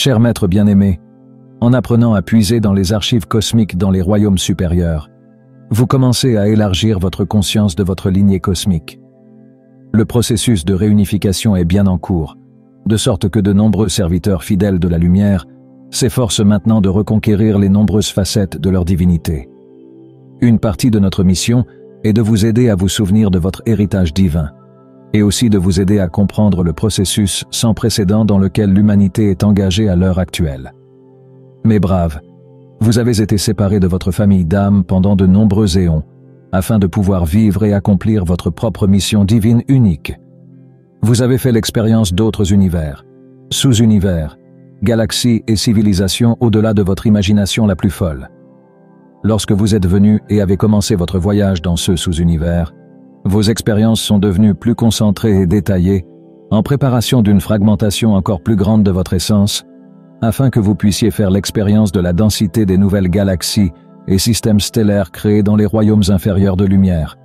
Cher maître bien-aimé, en apprenant à puiser dans les archives cosmiques dans les royaumes supérieurs, vous commencez à élargir votre conscience de votre lignée cosmique. Le processus de réunification est bien en cours, de sorte que de nombreux serviteurs fidèles de la lumière s'efforcent maintenant de reconquérir les nombreuses facettes de leur divinité. Une partie de notre mission est de vous aider à vous souvenir de votre héritage divin, et aussi de vous aider à comprendre le processus sans précédent dans lequel l'humanité est engagée à l'heure actuelle. Mes braves, vous avez été séparés de votre famille d'âme pendant de nombreux éons, afin de pouvoir vivre et accomplir votre propre mission divine unique. Vous avez fait l'expérience d'autres univers, sous-univers, galaxies et civilisations au-delà de votre imagination la plus folle. Lorsque vous êtes venus et avez commencé votre voyage dans ce sous-univers, vos expériences sont devenues plus concentrées et détaillées, en préparation d'une fragmentation encore plus grande de votre essence, afin que vous puissiez faire l'expérience de la densité des nouvelles galaxies et systèmes stellaires créés dans les royaumes inférieurs de lumière.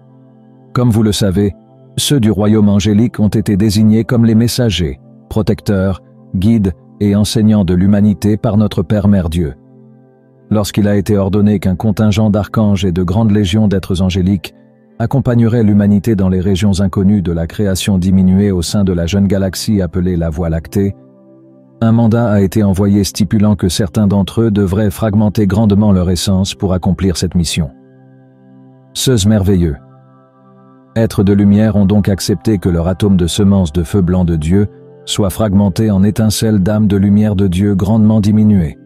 Comme vous le savez, ceux du royaume angélique ont été désignés comme les messagers, protecteurs, guides et enseignants de l'humanité par notre Père Mère Dieu. Lorsqu'il a été ordonné qu'un contingent d'archanges et de grandes légions d'êtres angéliques accompagnerait l'humanité dans les régions inconnues de la création diminuée au sein de la jeune galaxie appelée la Voie lactée, un mandat a été envoyé stipulant que certains d'entre eux devraient fragmenter grandement leur essence pour accomplir cette mission. Ceux merveilleux êtres de lumière ont donc accepté que leur atome de semence de feu blanc de Dieu soit fragmenté en étincelles d'âme de lumière de Dieu grandement diminuées.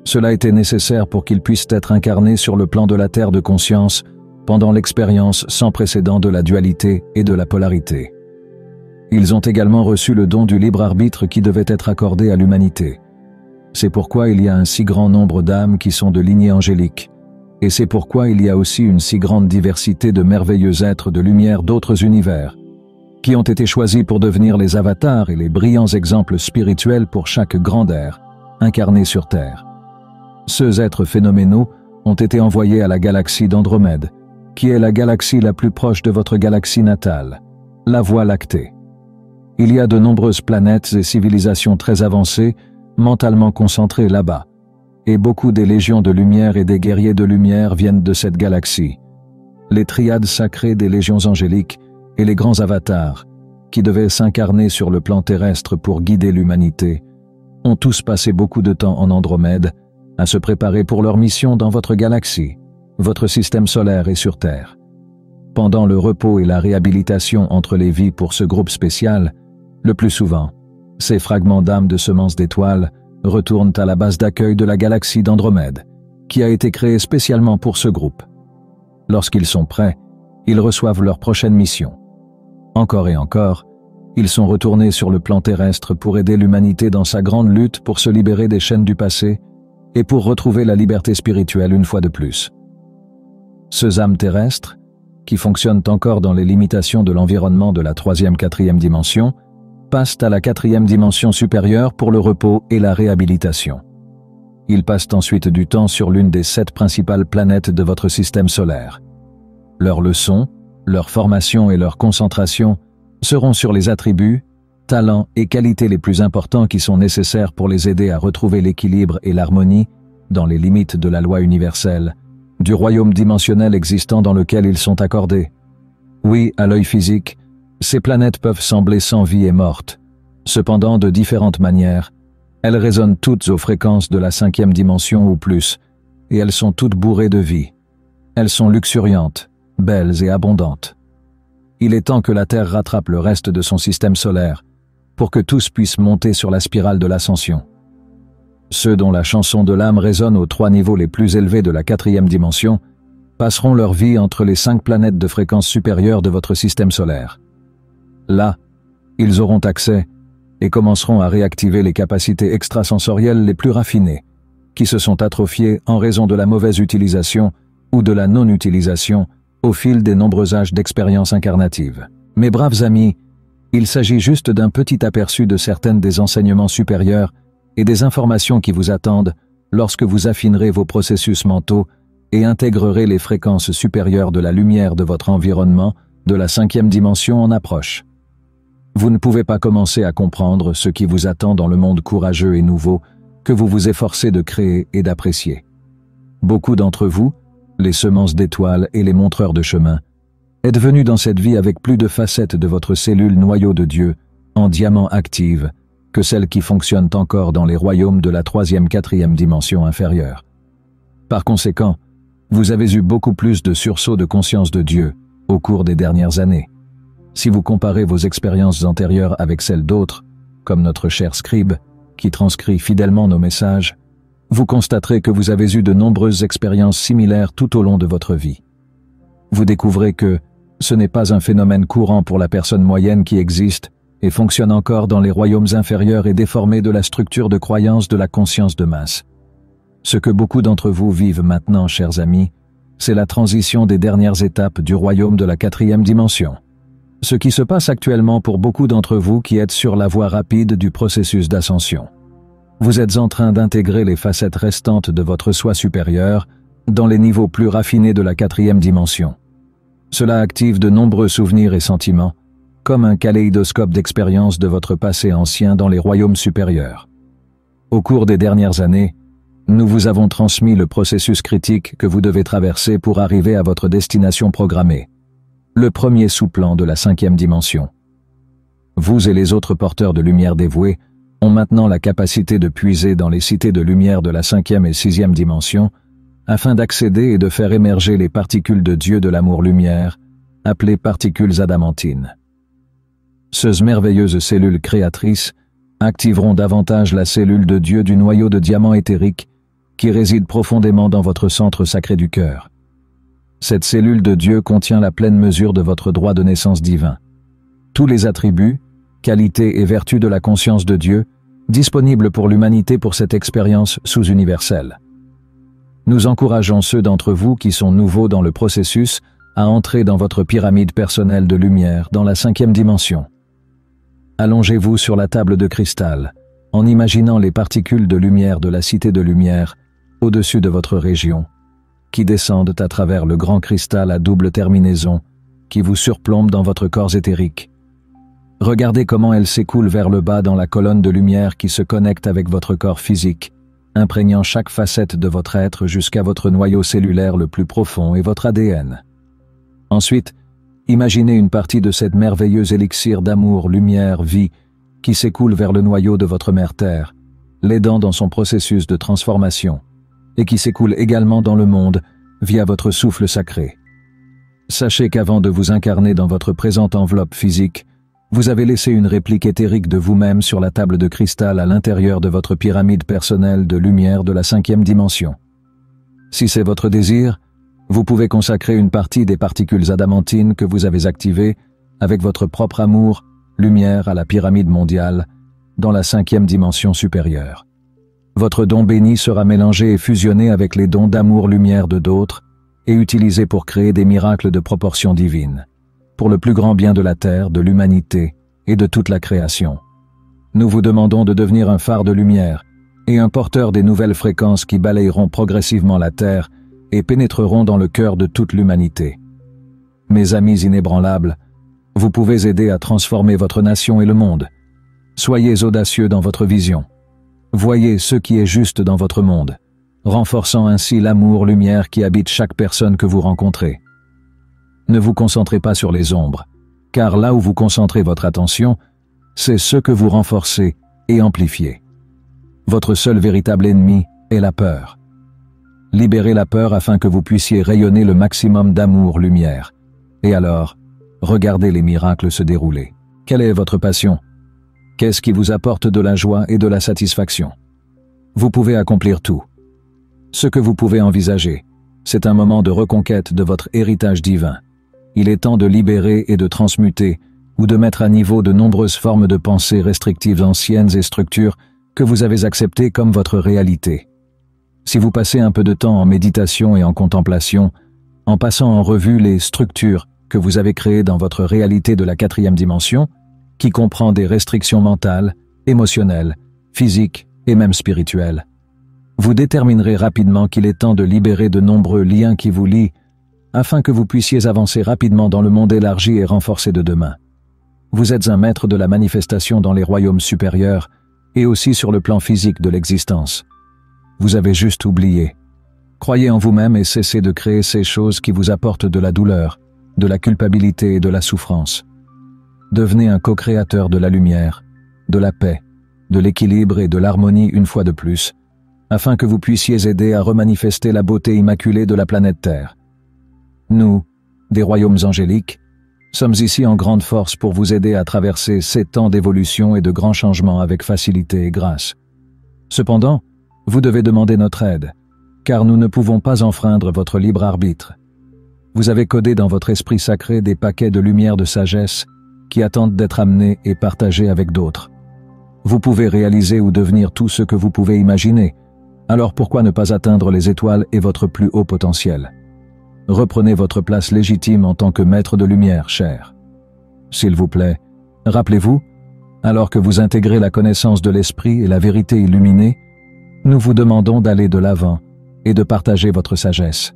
Cela était nécessaire pour qu'ils puissent être incarnés sur le plan de la terre de conscience pendant l'expérience sans précédent de la dualité et de la polarité. Ils ont également reçu le don du libre arbitre qui devait être accordé à l'humanité. C'est pourquoi il y a un si grand nombre d'âmes qui sont de lignée angélique, et c'est pourquoi il y a aussi une si grande diversité de merveilleux êtres de lumière d'autres univers, qui ont été choisis pour devenir les avatars et les brillants exemples spirituels pour chaque grand ère, incarné sur Terre. Ceux êtres phénoménaux ont été envoyés à la galaxie d'Andromède, qui est la galaxie la plus proche de votre galaxie natale, la Voie lactée. Il y a de nombreuses planètes et civilisations très avancées, mentalement concentrées là-bas, et beaucoup des légions de lumière et des guerriers de lumière viennent de cette galaxie. Les triades sacrées des légions angéliques et les grands avatars, qui devaient s'incarner sur le plan terrestre pour guider l'humanité, ont tous passé beaucoup de temps en Andromède à se préparer pour leur mission dans votre galaxie, votre système solaire et sur Terre. Pendant le repos et la réhabilitation entre les vies pour ce groupe spécial, le plus souvent, ces fragments d'âme de semences d'étoiles retournent à la base d'accueil de la galaxie d'Andromède, qui a été créée spécialement pour ce groupe. Lorsqu'ils sont prêts, ils reçoivent leur prochaine mission. Encore et encore, ils sont retournés sur le plan terrestre pour aider l'humanité dans sa grande lutte pour se libérer des chaînes du passé et pour retrouver la liberté spirituelle une fois de plus. Ces âmes terrestres, qui fonctionnent encore dans les limitations de l'environnement de la 3e, 4e dimension, passent à la 4e dimension supérieure pour le repos et la réhabilitation. Ils passent ensuite du temps sur l'une des 7 principales planètes de votre système solaire. Leurs leçons, leur formation et leur concentration seront sur les attributs, talents et qualités les plus importants qui sont nécessaires pour les aider à retrouver l'équilibre et l'harmonie, dans les limites de la loi universelle, du royaume dimensionnel existant dans lequel ils sont accordés. Oui, à l'œil physique, ces planètes peuvent sembler sans vie et mortes. Cependant, de différentes manières, elles résonnent toutes aux fréquences de la 5e dimension ou plus, et elles sont toutes bourrées de vie. Elles sont luxuriantes, belles et abondantes. Il est temps que la Terre rattrape le reste de son système solaire, pour que tous puissent monter sur la spirale de l'ascension. Ceux dont la chanson de l'âme résonne aux 3 niveaux les plus élevés de la 4e dimension passeront leur vie entre les 5 planètes de fréquence supérieure de votre système solaire. Là, ils auront accès et commenceront à réactiver les capacités extrasensorielles les plus raffinées, qui se sont atrophiées en raison de la mauvaise utilisation ou de la non-utilisation au fil des nombreux âges d'expérience incarnative. Mes braves amis, il s'agit juste d'un petit aperçu de certaines des enseignements supérieurs et des informations qui vous attendent lorsque vous affinerez vos processus mentaux et intégrerez les fréquences supérieures de la lumière de votre environnement de la 5e dimension en approche. Vous ne pouvez pas commencer à comprendre ce qui vous attend dans le monde courageux et nouveau que vous vous efforcez de créer et d'apprécier. Beaucoup d'entre vous, les semences d'étoiles et les montreurs de chemin, êtes venus dans cette vie avec plus de facettes de votre cellule noyau de Dieu, en diamant active, que celles qui fonctionnent encore dans les royaumes de la 3e, 4e dimension inférieure. Par conséquent, vous avez eu beaucoup plus de sursauts de conscience de Dieu au cours des dernières années. Si vous comparez vos expériences antérieures avec celles d'autres, comme notre cher scribe, qui transcrit fidèlement nos messages, vous constaterez que vous avez eu de nombreuses expériences similaires tout au long de votre vie. Vous découvrez que ce n'est pas un phénomène courant pour la personne moyenne qui existe et fonctionne encore dans les royaumes inférieurs et déformés de la structure de croyance de la conscience de masse. Ce que beaucoup d'entre vous vivent maintenant, chers amis, c'est la transition des dernières étapes du royaume de la 4e dimension. Ce qui se passe actuellement pour beaucoup d'entre vous qui êtes sur la voie rapide du processus d'ascension. Vous êtes en train d'intégrer les facettes restantes de votre soi supérieur dans les niveaux plus raffinés de la 4e dimension. Cela active de nombreux souvenirs et sentiments, comme un kaléidoscope d'expériences de votre passé ancien dans les royaumes supérieurs. Au cours des dernières années, nous vous avons transmis le processus critique que vous devez traverser pour arriver à votre destination programmée, le premier sous-plan de la 5e dimension. Vous et les autres porteurs de lumière dévoués ont maintenant la capacité de puiser dans les cités de lumière de la 5e et 6e dimension afin d'accéder et de faire émerger les particules de Dieu de l'amour-lumière, appelées particules adamantines. Ces merveilleuses cellules créatrices activeront davantage la cellule de Dieu du noyau de diamant éthérique qui réside profondément dans votre centre sacré du cœur. Cette cellule de Dieu contient la pleine mesure de votre droit de naissance divin. Tous les attributs, qualités et vertus de la conscience de Dieu, disponibles pour l'humanité pour cette expérience sous-universelle. Nous encourageons ceux d'entre vous qui sont nouveaux dans le processus à entrer dans votre pyramide personnelle de lumière dans la 5e dimension. Allongez-vous sur la table de cristal, en imaginant les particules de lumière de la cité de lumière au-dessus de votre région, qui descendent à travers le grand cristal à double terminaison qui vous surplombe dans votre corps éthérique. Regardez comment elles s'écoulent vers le bas dans la colonne de lumière qui se connecte avec votre corps physique, imprégnant chaque facette de votre être jusqu'à votre noyau cellulaire le plus profond et votre ADN. Ensuite, imaginez une partie de cette merveilleuse élixir d'amour, lumière, vie, qui s'écoule vers le noyau de votre mère Terre, l'aidant dans son processus de transformation, et qui s'écoule également dans le monde via votre souffle sacré. Sachez qu'avant de vous incarner dans votre présente enveloppe physique, vous avez laissé une réplique éthérique de vous-même sur la table de cristal à l'intérieur de votre pyramide personnelle de lumière de la 5e dimension. Si c'est votre désir, vous pouvez consacrer une partie des particules adamantines que vous avez activées avec votre propre amour, lumière à la pyramide mondiale, dans la 5e dimension supérieure. Votre don béni sera mélangé et fusionné avec les dons d'amour-lumière de d'autres et utilisé pour créer des miracles de proportion divine, pour le plus grand bien de la Terre, de l'humanité et de toute la création. Nous vous demandons de devenir un phare de lumière et un porteur des nouvelles fréquences qui balayeront progressivement la Terre et pénétreront dans le cœur de toute l'humanité. Mes amis inébranlables, vous pouvez aider à transformer votre nation et le monde. Soyez audacieux dans votre vision. Voyez ce qui est juste dans votre monde, renforçant ainsi l'amour-lumière qui habite chaque personne que vous rencontrez. Ne vous concentrez pas sur les ombres, car là où vous concentrez votre attention, c'est ce que vous renforcez et amplifiez. Votre seul véritable ennemi est la peur. Libérez la peur afin que vous puissiez rayonner le maximum d'amour-lumière. Et alors, regardez les miracles se dérouler. Quelle est votre passion? Qu'est-ce qui vous apporte de la joie et de la satisfaction? Vous pouvez accomplir tout. Ce que vous pouvez envisager, c'est un moment de reconquête de votre héritage divin. Il est temps de libérer et de transmuter ou de mettre à niveau de nombreuses formes de pensées restrictives anciennes et structures que vous avez acceptées comme votre réalité. Si vous passez un peu de temps en méditation et en contemplation, en passant en revue les structures que vous avez créées dans votre réalité de la 4e dimension, qui comprend des restrictions mentales, émotionnelles, physiques et même spirituelles, vous déterminerez rapidement qu'il est temps de libérer de nombreux liens qui vous lient afin que vous puissiez avancer rapidement dans le monde élargi et renforcé de demain. Vous êtes un maître de la manifestation dans les royaumes supérieurs et aussi sur le plan physique de l'existence. Vous avez juste oublié. Croyez en vous-même et cessez de créer ces choses qui vous apportent de la douleur, de la culpabilité et de la souffrance. Devenez un co-créateur de la lumière, de la paix, de l'équilibre et de l'harmonie une fois de plus, afin que vous puissiez aider à remanifester la beauté immaculée de la planète Terre. Nous, des royaumes angéliques, sommes ici en grande force pour vous aider à traverser ces temps d'évolution et de grands changements avec facilité et grâce. Cependant, vous devez demander notre aide, car nous ne pouvons pas enfreindre votre libre arbitre. Vous avez codé dans votre esprit sacré des paquets de lumière de sagesse qui attendent d'être amenés et partagés avec d'autres. Vous pouvez réaliser ou devenir tout ce que vous pouvez imaginer, alors pourquoi ne pas atteindre les étoiles et votre plus haut potentiel? Reprenez votre place légitime en tant que maître de lumière, cher. S'il vous plaît, rappelez-vous, alors que vous intégrez la connaissance de l'esprit et la vérité illuminée, nous vous demandons d'aller de l'avant et de partager votre sagesse.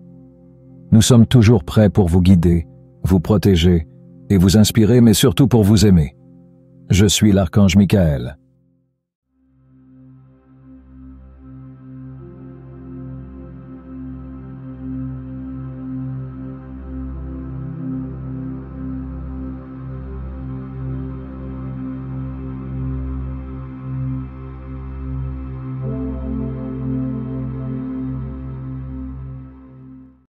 Nous sommes toujours prêts pour vous guider, vous protéger et vous inspirer, mais surtout pour vous aimer. Je suis l'archange Michael.